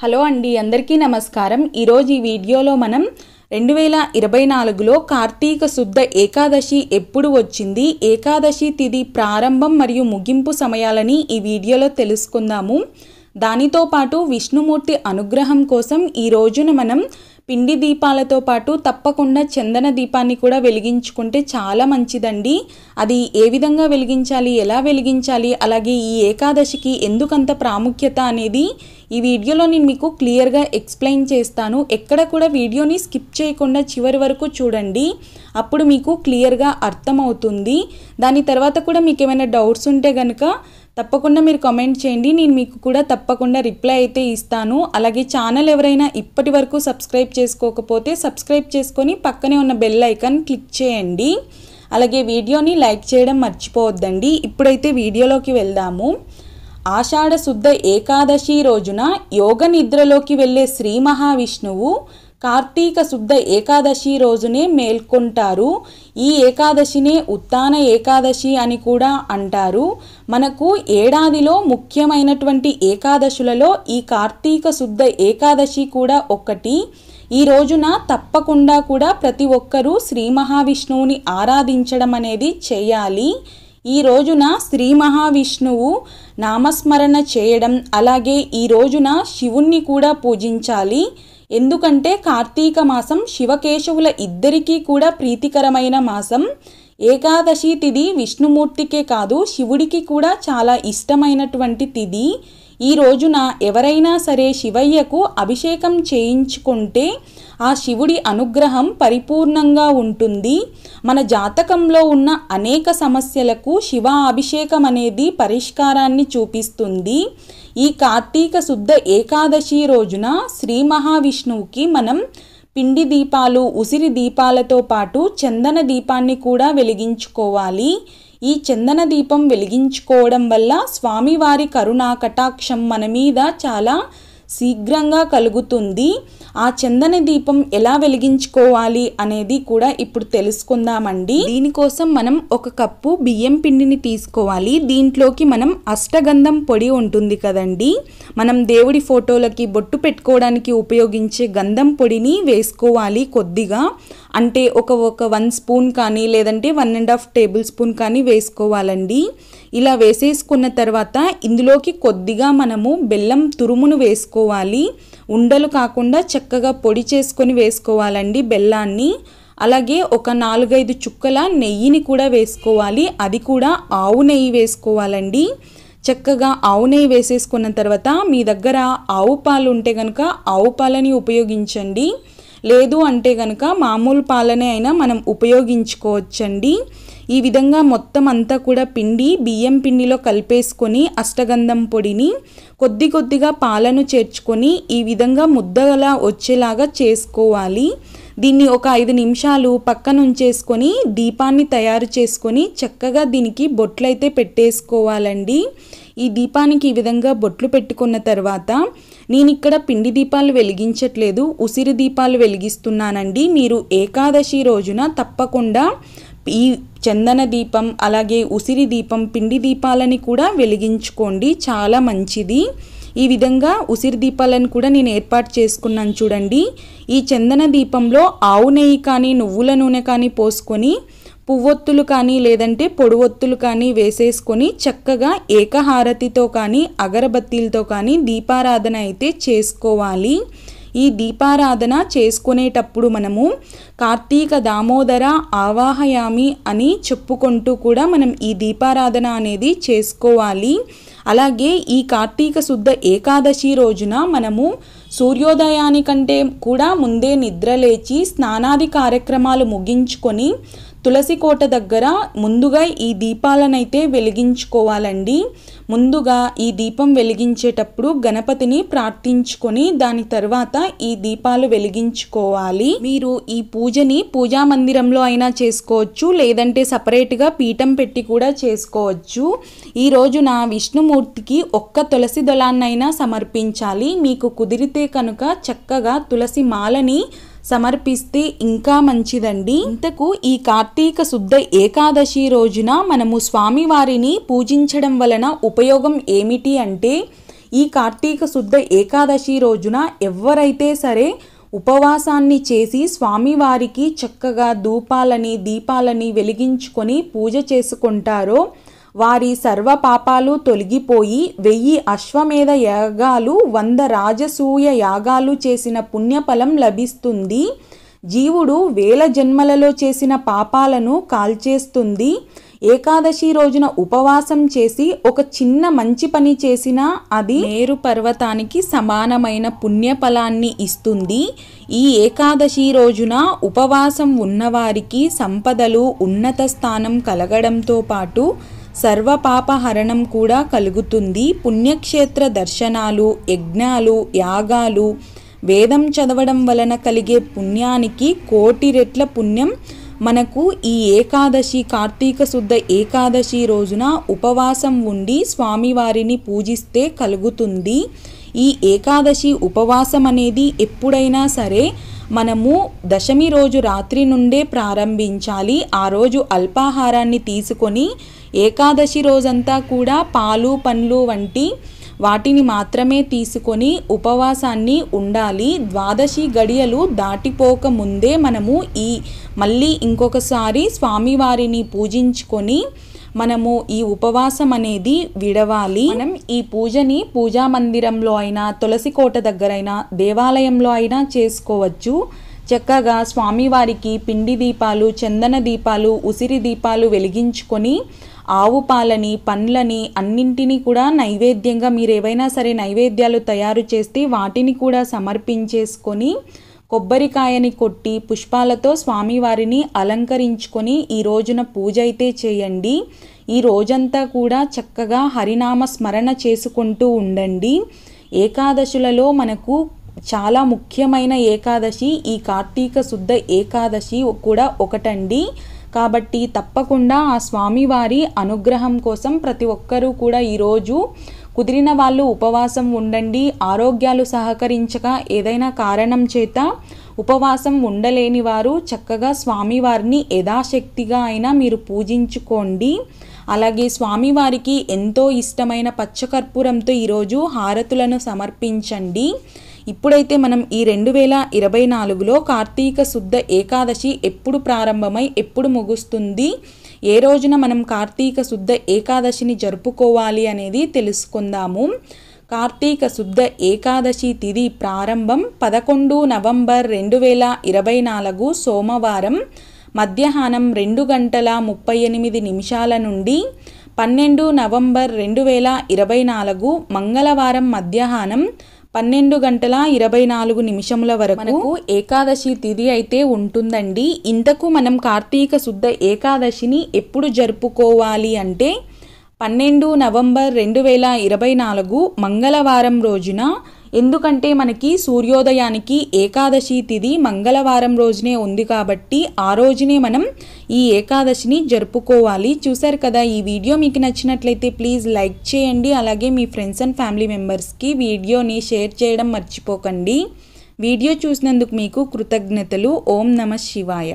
Hello అండి, అందరికీ నమస్కారం। ఈరోజు ఈ వీడియోలో మనం 2024లో కార్తీక శుద్ధ ఏకాదశి ఎప్పుడు వచ్చింది, ఏకాదశి తిథి ప్రారంభం మరియు ముగింపు సమయాలని ఈ వీడియోలో తెలుసుకుందాము। దానితో పాటు విష్ణుమూర్తి అనుగ్రహం కోసం ఈ రోజున మనం పిండి దీపాలతో పాటు తప్పకుండా చందన దీపాన్ని కూడా వెలిగించుకుంటే చాలా మంచిదండి। అది ఏ విధంగా వెలిగించాలి, ఎలా వెలిగించాలి, అలాగే ఈ ఏకాదశికి ఎందుకంత ప్రాముఖ్యత అనేది ఈ వీడియోలో నేను మీకు క్లియర్గా ఎక్స్ప్లెయిన్ చేస్తాను। ఎక్కడ కూడా వీడియోని స్కిప్ చేయకుండా చివరి వరకు చూడండి, అప్పుడు మీకు క్లియర్గా అర్థమవుతుంది। దాని తర్వాత కూడా మీకు ఏమైనా డౌట్స్ ఉంటే కనుక తప్పకుండా మీరు కామెంట్ చేయండి, నేను మీకు కూడా తప్పకుండా రిప్లై అయితే ఇస్తాను। అలాగే ఛానల్ ఎవరైనా ఇప్పటి వరకు సబ్స్క్రైబ్ చేసుకోకపోతే సబ్స్క్రైబ్ చేసుకొని పక్కనే ఉన్న బెల్ ఐకాన్ క్లిక్ చేయండి। అలాగే వీడియోని లైక్ చేయడం మర్చిపోవద్దండి। ఇప్పుడైతే వీడియోలోకి వెళ్దాము। ఆషాఢ శుద్ధ ఏకాదశి రోజున యోగ నిద్రలోకి వెళ్ళే శ్రీ మహావిష్ణువు కార్తీక శుద్ధ ఏకాదశి రోజునే మేల్కొంటారు। ఈ ఏకాదశినే ఉత్తాన ఏకాదశి అని కూడా అంటారు। మనకు ఏడాదిలో ముఖ్యమైనటువంటి ఏకాదశులలో ఈ కార్తీక శుద్ధ ఏకాదశి కూడా ఒకటి। ఈ రోజున తప్పకుండా కూడా ప్రతి ఒక్కరూ శ్రీ మహావిష్ణువుని ఆరాధించడం అనేది చేయాలి। ఈ రోజున శ్రీ మహావిష్ణువు నామస్మరణ చేయడం, అలాగే ఈ రోజున శివుణ్ణి కూడా పూజించాలి। ఎందుకంటే కార్తీక మాసం శివకేశవుల ఇద్దరికీ కూడా ప్రీతికరమైన మాసం। ఏకాదశి తిథి విష్ణుమూర్తికే కాదు శివుడికి కూడా చాలా ఇష్టమైనటువంటి తిథి। ఈ రోజున ఎవరైనా సరే శివయ్యకు అభిషేకం చేయించుకుంటే ఆ శివుడి అనుగ్రహం పరిపూర్ణంగా ఉంటుంది। మన జాతకంలో ఉన్న అనేక సమస్యలకు శివ అభిషేకం అనేది పరిష్కారాన్ని చూపిస్తుంది। ఈ కార్తీక శుద్ధ ఏకాదశి రోజున శ్రీ మహావిష్ణువుకి మనం పిండి దీపాలు, ఉసిరి దీపాలతో పాటు చందన దీపాన్ని కూడా వెలిగించుకోవాలి। ఈ చందన దీపం వెలిగించుకోవడం వల్ల స్వామివారి కరుణా కటాక్షం మన మీద చాలా శీఘ్రంగా కలుగుతుంది। ఆ చందన దీపం ఎలా వెలిగించుకోవాలి అనేది కూడా ఇప్పుడు తెలుసుకుందామండి। దీనికోసం మనం ఒక కప్పు బియ్యం పిండిని తీసుకోవాలి। దీంట్లోకి మనం అష్టగంధం పొడి ఉంటుంది కదండి, మనం దేవుడి ఫోటోలకి బొట్టు పెట్టుకోవడానికి ఉపయోగించే గంధం పొడిని వేసుకోవాలి కొద్దిగా, అంటే ఒక 1 స్పూన్ కానీ లేదంటే 1.5 టేబుల్ స్పూన్ కానీ వేసుకోవాలండి। ఇలా వేసేసుకున్న తర్వాత ఇందులోకి కొద్దిగా మనము బెల్లం తురుమును వేసుకోవాలి। ఉండలు కాకుండా చక్కగా పొడి చేసుకొని వేసుకోవాలండి బెల్లాన్ని। అలాగే ఒక 4-5 చుక్కల నెయ్యిని కూడా వేసుకోవాలి, అది కూడా ఆవు నెయ్యి వేసుకోవాలండి। చక్కగా ఆవు నెయ్యి వేసేసుకున్న తర్వాత మీ దగ్గర ఆవు పాలు ఉంటే కనుక ఆవు పాలని ఉపయోగించండి, లేదు అంటే కనుక మామూలు పాలనే అయినా మనం ఉపయోగించుకోవచ్చండి। ఈ విధంగా మొత్తం అంతా కూడా బియ్యం పిండిలో కలిపేసుకొని అష్టగంధం పొడిని కొద్ది కొద్దిగా పాలను చేర్చుకొని ఈ విధంగా ముద్దలా వచ్చేలాగా చేసుకోవాలి। దీన్ని ఒక 5 నిమిషాలు పక్కన ఉంచేసుకొని దీపాన్ని తయారు చేసుకొని చక్కగా దీనికి బొట్లయితే పెట్టేసుకోవాలండి। ఈ దీపానికి ఈ విధంగా బొట్లు పెట్టుకున్న తర్వాత నేను ఇక్కడ పిండి దీపాలు వెలిగించట్లేదు, ఉసిరి దీపాలు వెలిగిస్తున్నానండి। మీరు ఏకాదశి రోజున తప్పకుండా ఈ చందన దీపం, అలాగే ఉసిరి దీపం, పిండి దీపాలని కూడా వెలిగించుకోండి, చాలా మంచిది। ఈ విధంగా ఉసిరి దీపాలను కూడా నేను ఏర్పాటు చేసుకున్నాను చూడండి। ఈ చందన దీపంలో ఆవు నెయ్యి కానీ నువ్వుల నూనె కానీ పోసుకొని పువ్వొత్తులు కానీ లేదంటే పొడువొత్తులు కానీ వేసేసుకొని చక్కగా ఏకహారతితో కానీ అగరబత్తీలతో కానీ దీపారాధన అయితే చేసుకోవాలి। ఈ దీపారాధన చేసుకునేటప్పుడు మనము కార్తీక దామోదర ఆవాహయామి అని చెప్పుకుంటూ కూడా మనం ఈ దీపారాధన అనేది చేసుకోవాలి। అలాగే ఈ కార్తీక శుద్ధ ఏకాదశి రోజున మనము సూర్యోదయానికంటే కూడా ముందే నిద్రలేచి స్నానాది కార్యక్రమాలు ముగించుకొని తులసి కోట దగ్గర ముందుగా ఈ దీపాలనైతే వెలిగించుకోవాలండి। ముందుగా ఈ దీపం వెలిగించేటప్పుడు గణపతిని ప్రార్థించుకొని దాని తర్వాత ఈ దీపాలు వెలిగించుకోవాలి। మీరు ఈ పూజని పూజా మందిరంలో అయినా చేసుకోవచ్చు, లేదంటే సపరేట్గా పీఠం పెట్టి కూడా చేసుకోవచ్చు। ఈ రోజున విష్ణుమూర్తికి ఒక్క తులసి దళాన్నైనా సమర్పించాలి। మీకు కుదిరితే కనుక చక్కగా తులసి మాలని సమర్పిస్తే ఇంకా మంచిదండి। ఇంతకు ఈ కార్తీక శుద్ధ ఏకాదశి రోజున మనము స్వామివారిని పూజించడం వలన ఉపయోగం ఏమిటి అంటే ఈ కార్తీక శుద్ధ ఏకాదశి రోజున ఎవరైతే సరే ఉపవాసాన్ని చేసి స్వామివారికి చక్కగా ధూపాలని దీపాలని వెలిగించుకొని పూజ చేసుకుంటారో వారి సర్వ పాపాలు తొలగిపోయి 1000 అశ్వమేధ యాగాలు 100 రాజసూయ యాగాలు చేసిన పుణ్యఫలం లభిస్తుంది. జీవుడు 1000 జన్మలలో చేసిన పాపాలను కాల్చేస్తుంది. ఏకాదశి రోజున ఉపవాసం చేసి ఒక చిన్న మంచి పని చేసినా అది మేరు పర్వతానికి సమానమైన పుణ్యఫలాన్ని ఇస్తుంది. ఈ ఏకాదశి రోజున ఉపవాసం ఉన్నవారికి సంపదలు ఉన్నత స్థానం కలగడంతో పాటు సర్వపాపహరణం కూడా కలుగుతుంది. పుణ్యక్షేత్ర దర్శనాలు, యజ్ఞాలు, యాగాలు, వేదం చదవడం వలన కలిగే పుణ్యానికి 1,000,000 రెట్ల పుణ్యం మనకు ఈ ఏకాదశి కార్తీక శుద్ధ ఏకాదశి రోజున ఉపవాసం ఉండి స్వామివారిని పూజిస్తే కలుగుతుంది. ఈ ఏకాదశి ఉపవాసం అనేది ఎప్పుడైనా సరే మనము దశమి రోజు రాత్రి నుండే ప్రారంభించాలి. ఆ రోజు అల్పాహారాన్ని తీసుకొని ఏకాదశి రోజంతా కూడా పాలు పండ్లు వంటి వాటిని మాత్రమే తీసుకొని ఉపవాసాన్ని ఉండాలి. ద్వాదశి గడియలు దాటిపోక ముందే మనము మళ్ళీ ఇంకొకసారి స్వామివారిని పూజించుకొని మనము ఈ ఉపవాసం అనేది విడవాలి. మనం ఈ పూజని పూజా మందిరంలో అయినా, తులసి కోట దగ్గరైనా, దేవాలయంలో అయినా చేసుకోవచ్చు. చక్కగా స్వామివారికి పిండి దీపాలు, చందన దీపాలు, ఉసిరి దీపాలు వెలిగించుకొని ఆవు పాలని, పండ్లని అన్నింటినీ కూడా నైవేద్యంగా మీరు ఏవైనా సరే నైవేద్యాలు తయారు చేస్తే వాటిని కూడా సమర్పించేసుకొని కొబ్బరికాయని కొట్టి పుష్పాలతో స్వామివారిని అలంకరించుకొని ఈ రోజున పూజ అయితే చేయండి. ఈ రోజంతా కూడా చక్కగా హరినామ స్మరణ చేసుకుంటూ ఉండండి. ఏకాదశులలో మనకు చాలా ముఖ్యమైన ఏకాదశి ఈ కార్తీక శుద్ధ ఏకాదశి కూడా ఒకటండి. కాబట్టి తప్పకుండా ఆ స్వామివారి అనుగ్రహం కోసం ప్రతి ఒక్కరూ కూడా ఈరోజు కుదిరిన వాళ్ళు ఉపవాసం ఉండండి. ఆరోగ్యాలు సహకరించక ఏదైనా కారణం చేత ఉపవాసం ఉండలేని వారు చక్కగా స్వామివారిని యథాశక్తిగా అయినా మీరు పూజించుకోండి. అలాగే స్వామివారికి ఎంతో ఇష్టమైన పచ్చకర్పూరంతో ఈరోజు హారతులను సమర్పించండి. ఇప్పుడైతే మనం ఈ 2024లో కార్తీక శుద్ధ ఏకాదశి ఎప్పుడు ప్రారంభమై ఎప్పుడు ముగుస్తుంది, ఏ రోజున మనం కార్తీక శుద్ధ ఏకాదశిని జరుపుకోవాలి అనేది తెలుసుకుందాము. కార్తీక శుద్ధ ఏకాదశి తిథి ప్రారంభం 11 నవంబర్ 2024 సోమవారం మధ్యాహ్నం 2:38 నుండి 12 నవంబర్ 2024 మంగళవారం మధ్యాహ్నం 12:24 వరకు మనకు ఏకాదశి తిథి అయితే ఉంటుందండి. ఇంతకు మనం కార్తీక శుద్ధ ఏకాదశిని ఎప్పుడు జరుపుకోవాలి అంటే 12 నవంబర్ 2024 మంగళవారం రోజున. ఎందుకంటే మనకి సూర్యోదయానికి ఏకాదశి తిథి మంగళవారం రోజునే ఉంది కాబట్టి ఆ రోజునే మనం ఈ ఏకాదశిని జరుపుకోవాలి. చూసారు కదా, ఈ వీడియో మీకు నచ్చినట్లయితే ప్లీజ్ లైక్ చేయండి. అలాగే మీ ఫ్రెండ్స్ అండ్ ఫ్యామిలీ మెంబర్స్కి వీడియోని షేర్ చేయడం మర్చిపోకండి. వీడియో చూసినందుకు మీకు కృతజ్ఞతలు. ఓం నమః శివాయ.